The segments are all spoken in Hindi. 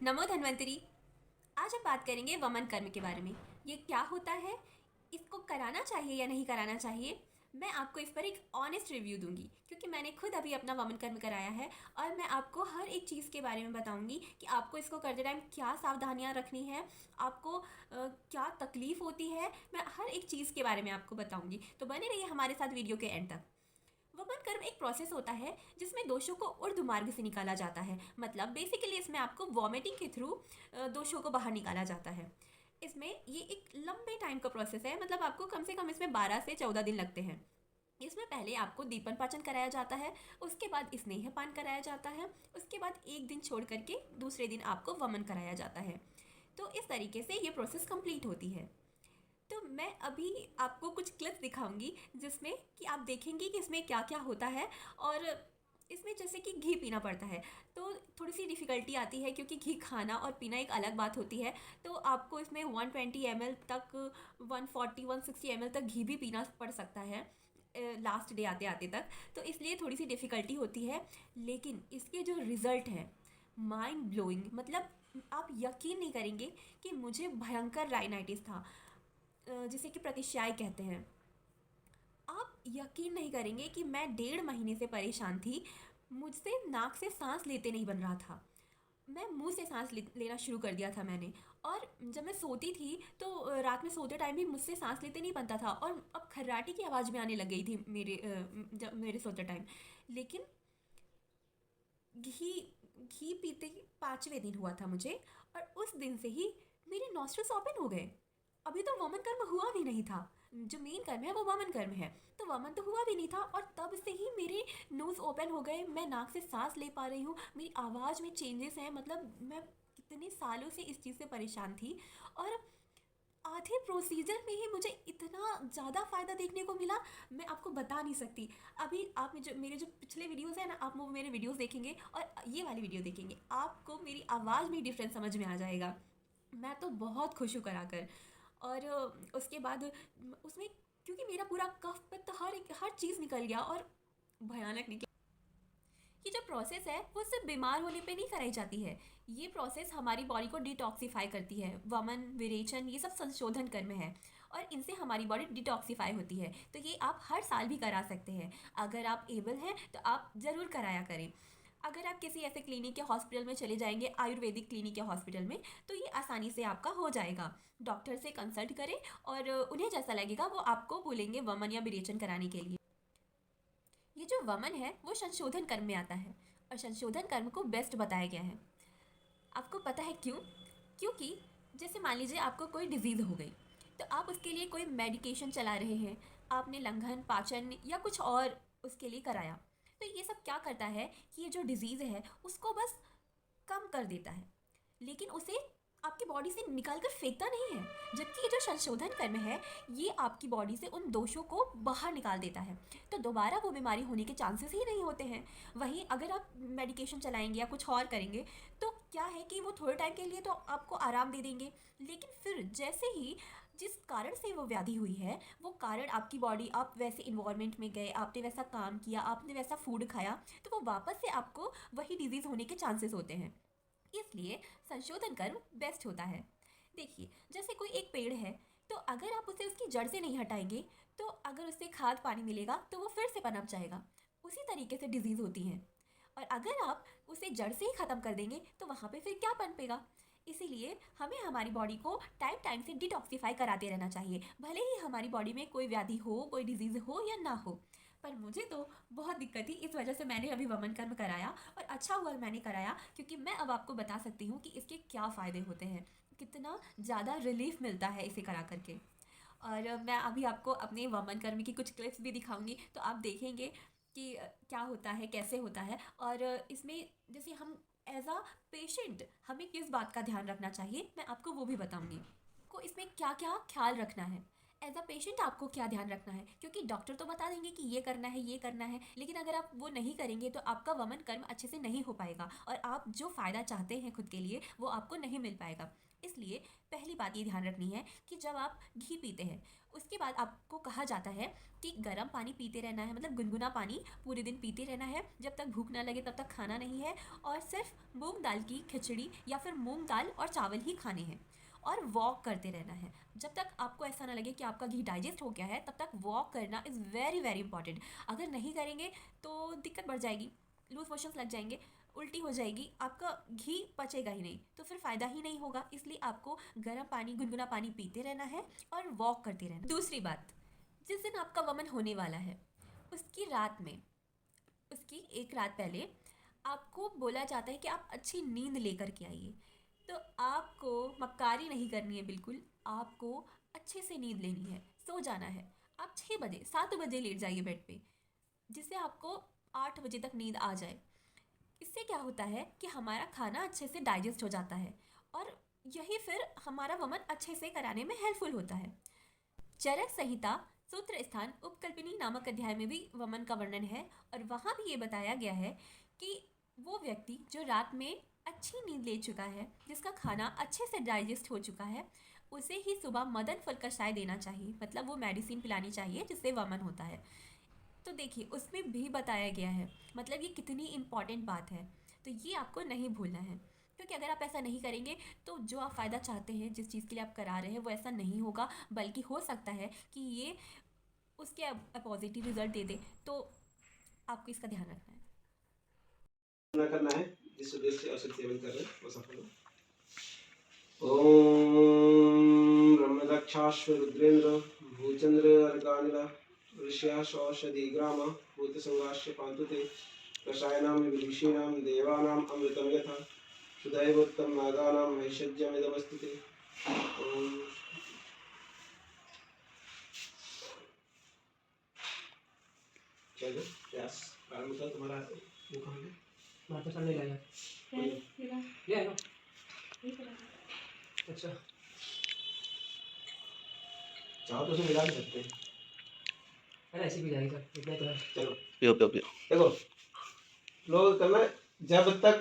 नमो धन्वंतरी। आज हम बात करेंगे वमन कर्म के बारे में। ये क्या होता है, इसको कराना चाहिए या नहीं कराना चाहिए। मैं आपको इस पर एक ऑनेस्ट रिव्यू दूंगी क्योंकि मैंने खुद अभी अपना वमन कर्म कराया है और मैं आपको हर एक चीज़ के बारे में बताऊंगी कि आपको इसको करते टाइम क्या सावधानियां रखनी है, आपको क्या तकलीफ़ होती है। मैं हर एक चीज़ के बारे में आपको बताऊंगी, तो बने रहिए हमारे साथ वीडियो के एंड तक। वमन कर्म एक प्रोसेस होता है जिसमें दोषों को ऊर्ध्व मार्ग से निकाला जाता है। मतलब बेसिकली इसमें आपको वॉमिटिंग के थ्रू दोषों को बाहर निकाला जाता है। इसमें ये एक लंबे टाइम का प्रोसेस है, मतलब आपको कम से कम इसमें 12 से 14 दिन लगते हैं। इसमें पहले आपको दीपन पाचन कराया जाता है, उसके बाद स्नेहपान कराया जाता है, उसके बाद एक दिन छोड़ करके दूसरे दिन आपको वमन कराया जाता है। तो इस तरीके से ये प्रोसेस कंप्लीट होती है। तो मैं अभी आपको कुछ क्लिप्स दिखाऊंगी जिसमें कि आप देखेंगे कि इसमें क्या क्या होता है। और इसमें जैसे कि घी पीना पड़ता है तो थोड़ी सी डिफ़िकल्टी आती है क्योंकि घी खाना और पीना एक अलग बात होती है। तो आपको इसमें 120 ml तक, 140 160 ml तक घी भी पीना पड़ सकता है लास्ट डे आते आते तक। तो इसलिए थोड़ी सी डिफ़िकल्टी होती है, लेकिन इसके जो रिज़ल्ट हैं माइंड ब्लोइंग। मतलब आप यकीन नहीं करेंगे कि मुझे भयंकर राइनाइटिस था, जिसे कि प्रतिश्याय कहते हैं। आप यकीन नहीं करेंगे कि मैं 1.5 महीने से परेशान थी। मुझसे नाक से सांस लेते नहीं बन रहा था, मैं मुंह से सांस लेना शुरू कर दिया था मैंने। और जब मैं सोती थी तो रात में सोते टाइम भी मुझसे सांस लेते नहीं बनता था और अब खर्राटे की आवाज़ भी आने लग गई थी जब मेरे सोते टाइम। लेकिन घी घी पीते ही 5वें दिन हुआ था मुझे, और उस दिन से ही मेरे नॉस्ट्रल्स ओपन हो गए। अभी तो वमन कर्म हुआ भी नहीं था, जो मेन कर्म है वो वमन कर्म है। तो वमन तो हुआ भी नहीं था और तब से ही मेरे नोज़ ओपन हो गए, मैं नाक से सांस ले पा रही हूँ, मेरी आवाज़ में चेंजेस हैं। मतलब मैं कितने सालों से इस चीज़ से परेशान थी और आधे प्रोसीजर में ही मुझे इतना ज़्यादा फ़ायदा देखने को मिला, मैं आपको बता नहीं सकती। अभी आप मेरे जो पिछले वीडियोस हैं ना, आप वो मेरे वीडियोस देखेंगे और ये वाली वीडियो देखेंगे, आपको मेरी आवाज़ में डिफरेंस समझ में आ जाएगा। मैं तो बहुत खुश हूँ कराकर। और उसके बाद उसमें क्योंकि मेरा पूरा कफ पित्त हर चीज़ निकल गया और भयानक निकला। ये जो प्रोसेस है वो सिर्फ बीमार होने पे नहीं कराई जाती है, ये प्रोसेस हमारी बॉडी को डिटॉक्सिफाई करती है। वमन, विरेचन, ये सब संशोधन कर्म है और इनसे हमारी बॉडी डिटॉक्सिफाई होती है। तो ये आप हर साल भी करा सकते हैं। अगर आप एबल हैं तो आप ज़रूर कराया करें। अगर आप किसी ऐसे क्लिनिक या हॉस्पिटल में चले जाएंगे, आयुर्वेदिक क्लिनिक या हॉस्पिटल में, तो ये आसानी से आपका हो जाएगा। डॉक्टर से कंसल्ट करें और उन्हें जैसा लगेगा वो आपको बोलेंगे वमन या विरेचन कराने के लिए। ये जो वमन है वो संशोधन कर्म में आता है और संशोधन कर्म को बेस्ट बताया गया है। आपको पता है क्यों? क्योंकि जैसे मान लीजिए आपको कोई डिजीज़ हो गई, तो आप उसके लिए कोई मेडिकेशन चला रहे हैं, आपने लंघन, पाचन या कुछ और उसके लिए कराया। तो ये सब क्या करता है कि ये जो डिज़ीज़ है उसको बस कम कर देता है, लेकिन उसे आपकी बॉडी से निकाल कर फेंकता नहीं है। जबकि ये जो संशोधन कर्म है ये आपकी बॉडी से उन दोषों को बाहर निकाल देता है, तो दोबारा वो बीमारी होने के चांसेस ही नहीं होते हैं। वहीं अगर आप मेडिकेशन चलाएंगे या कुछ और करेंगे तो क्या है कि वो थोड़े टाइम के लिए तो आपको आराम दे देंगे, लेकिन फिर जैसे ही जिस कारण से वो व्याधि हुई है वो कारण आपकी बॉडी, आप वैसे इन्वायरमेंट में गए, आपने वैसा काम किया, आपने वैसा फूड खाया, तो वो वापस से आपको वही डिजीज़ होने के चांसेस होते हैं। इसलिए संशोधन कर्म बेस्ट होता है। देखिए, जैसे कोई एक पेड़ है, तो अगर आप उसे उसकी जड़ से नहीं हटाएंगे, तो अगर उससे खाद पानी मिलेगा तो वो फिर से पनप जाएगा। उसी तरीके से डिजीज़ होती हैं, और अगर आप उसे जड़ से ही ख़त्म कर देंगे तो वहाँ पे फिर क्या पनपेगा। इसीलिए हमें हमारी बॉडी को टाइम टाइम से डिटॉक्सिफाई कराते रहना चाहिए, भले ही हमारी बॉडी में कोई व्याधि हो, कोई डिजीज़ हो या ना हो। पर मुझे तो बहुत दिक्कत थी, इस वजह से मैंने अभी वमन कर्म कराया और अच्छा हुआ मैंने कराया, क्योंकि मैं अब आपको बता सकती हूँ कि इसके क्या फ़ायदे होते हैं, कितना ज़्यादा रिलीफ मिलता है इसे करा करके। और मैं अभी आपको अपने वमन कर्म की कुछ क्लिप्स भी दिखाऊंगी, तो आप देखेंगे कि क्या होता है, कैसे होता है। और इसमें जैसे हम एज अ पेशेंट हमें किस बात का ध्यान रखना चाहिए, मैं आपको वो भी बताऊंगी। को इसमें क्या क्या ख्याल रखना है। एज अ पेशेंट आपको क्या ध्यान रखना है, क्योंकि डॉक्टर तो बता देंगे कि ये करना है, लेकिन अगर आप वो नहीं करेंगे तो आपका वमन कर्म अच्छे से नहीं हो पाएगा और आप जो फ़ायदा चाहते हैं खुद के लिए वो आपको नहीं मिल पाएगा। इसलिए पहली बात ये ध्यान रखनी है कि जब आप घी पीते हैं उसके बाद आपको कहा जाता है कि गर्म पानी पीते रहना है, मतलब गुनगुना पानी पूरे दिन पीते रहना है, जब तक भूख ना लगे तब तक खाना नहीं है, और सिर्फ मूंग दाल की खिचड़ी या फिर मूंग दाल और चावल ही खाने हैं, और वॉक करते रहना है। जब तक आपको ऐसा ना लगे कि आपका घी डाइजेस्ट हो गया है तब तक वॉक करना इज़ वेरी वेरी इंपॉर्टेंट। अगर नहीं करेंगे तो दिक्कत बढ़ जाएगी, लूज मोशंस लग जाएंगे, उल्टी हो जाएगी, आपका घी पचेगा ही नहीं, तो फिर फ़ायदा ही नहीं होगा। इसलिए आपको गर्म पानी गुनगुना पानी पीते रहना है और वॉक करते रहना। दूसरी बात, जिस दिन आपका वमन होने वाला है उसकी रात में, उसकी एक रात पहले आपको बोला जाता है कि आप अच्छी नींद लेकर के आइए। तो आपको मक्कारी नहीं करनी है बिल्कुल, आपको अच्छे से नींद लेनी है, सो जाना है। आप 6 बजे 7 बजे लेट जाइए बेड पे, जिससे आपको 8 बजे तक नींद आ जाए। इससे क्या होता है कि हमारा खाना अच्छे से डाइजेस्ट हो जाता है और यही फिर हमारा वमन अच्छे से कराने में हेल्पफुल होता है। चरक संहिता सूत्र स्थान उपकल्पिनी नामक अध्याय में भी वमन का वर्णन है और वहाँ भी ये बताया गया है कि वो व्यक्ति जो रात में अच्छी नींद ले चुका है, जिसका खाना अच्छे से डाइजेस्ट हो चुका है, उसे ही सुबह मदन फल कषाय देना चाहिए, मतलब वो मेडिसिन पिलानी चाहिए जिससे वमन होता है। तो देखिए उसमें भी बताया गया है, मतलब ये कितनी इम्पॉर्टेंट बात है, तो ये आपको नहीं भूलना है। क्योंकि अगर आप ऐसा नहीं करेंगे तो जो आप फ़ायदा चाहते हैं, जिस चीज़ के लिए आप करा रहे हैं, वो ऐसा नहीं होगा, बल्कि हो सकता है कि ये उसके पॉजिटिव रिजल्ट दे दे। तो आपको इसका ध्यान रखना है। ना करना है, जिस उद्देश्य से औषध सेवन कर रहे हैं वो सफल हो। ओम ब्रह्मदक्षाश्व रुद्रेंद्र भूचंद्र अर्कानिल ऋष्याश औषधि ग्राम भूत संगाश्य पांतुते रसायनाम विदुषीणाम देवानाम अमृतम यथा सुदैवोत्तम नागानाम ऐश्वर्यमिदमस्तुते। ओम चलो प्रयास प्रारंभ कर। तुम्हारा वो कहाँ है? माता सामने लाया ले आया अच्छा चाहो तो उसे मिला भी सकते हैं। अरे ऐसी भी जाएगी सर, इतना तो है। चलो पियो पियो पियो। देखो लोग करना है, जब तक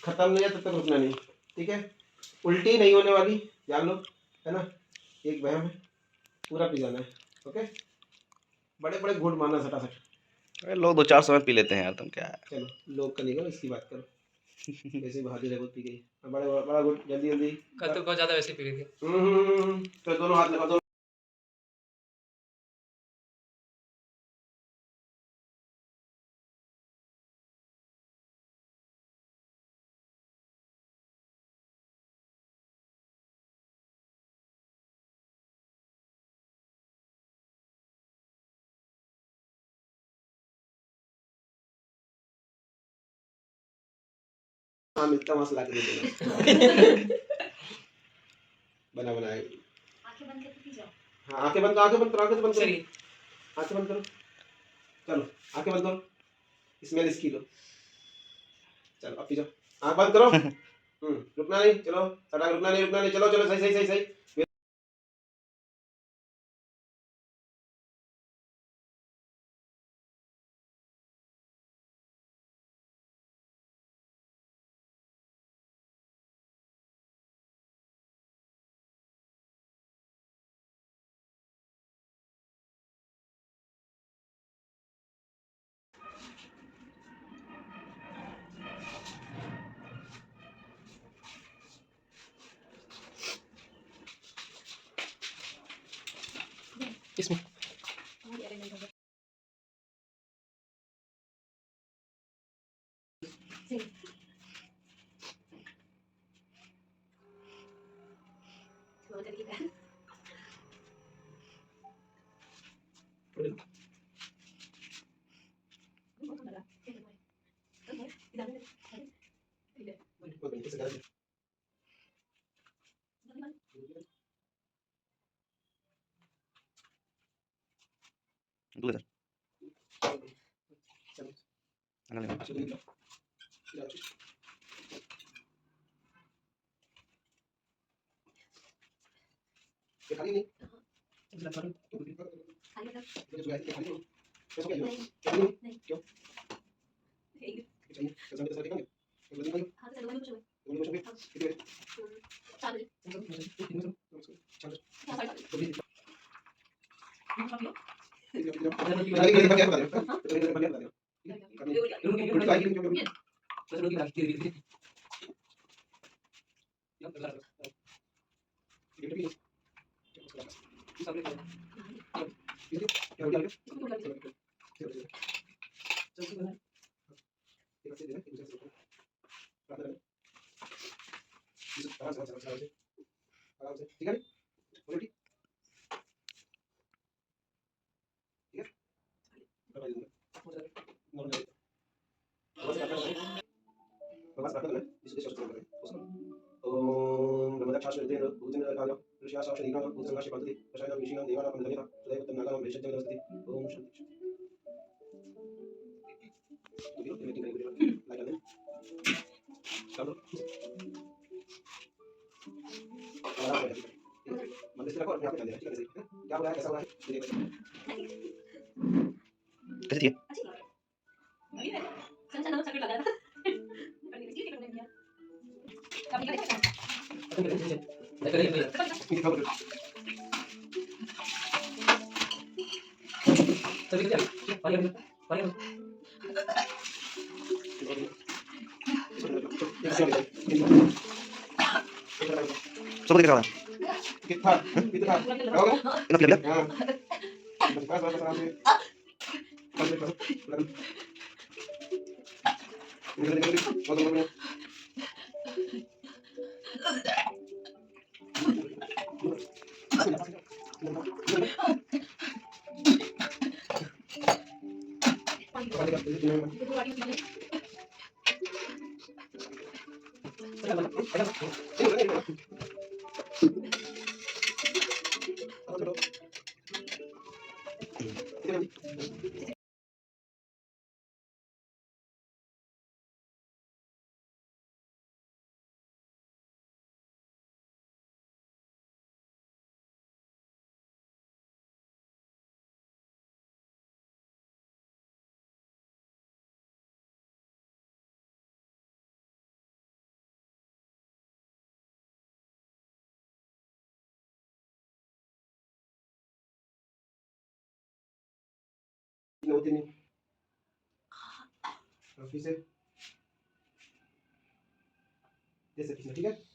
खत्म नहीं है तब तक रुकना नहीं, ठीक है। उल्टी नहीं होने वाली, जान लो, है ना। एक वहम है, पूरा पी जाना है, ओके। बड़े बड़े घूंट मारना सटासट। अरे लोग 2-4 समय पी लेते हैं यार, तुम क्या है। चलो लोग का नहीं करो, इसकी बात करो। वैसे बहादुर है, बहुत पी गई। अब बड़े बड़ा घूंट जल्दी जल्दी। कल तो बहुत ज्यादा वैसे पी रही थी। तो दोनों हाथ लगा दो। हाँ मिलता मसला के दे देना। बना बनाए। आंखें बंद करके पी जाओ। हाँ आंखें बंद करो, आंखें बंद करो, आंखें बंद करो, सही आंखें बंद करो। चलो आंखें बंद करो, स्मेल इसकी लो। चलो अब पी जाओ, आंख बंद करो। रुकना नहीं, चलो सड़ा, रुकना नहीं, रुकना नहीं, चलो चलो, सही सही सही सही। इसमें दूध है, चलो खाना लेना। चलो, ये खाली नहीं, ठीक है बोलो ठीक है बस रखना है इस देश को ओम ब्रह्मदक्षाश्वरेन्द्र भूतेन्द्र ऋषियाशाश्वरीकाम भूतसंगाश्य पद्धति रसायन ऋषियां देवानां पंडिता सदैव तन्नागां भेषज जगदस्ति ओम शांति तो भी मीटिंग करेंगे लाइक कर चलो मन से रखो और यहाँ पे ध्यान देना ठीक है क्या हो रहा है कैसा हो रहा है ये देखो कैसी थी? सब दिख रहा है कितना कितना रहोगे इतना क्लियर हां बस बस आराम से बस बस निकल होती नहीं फिर से जैसे ठीक है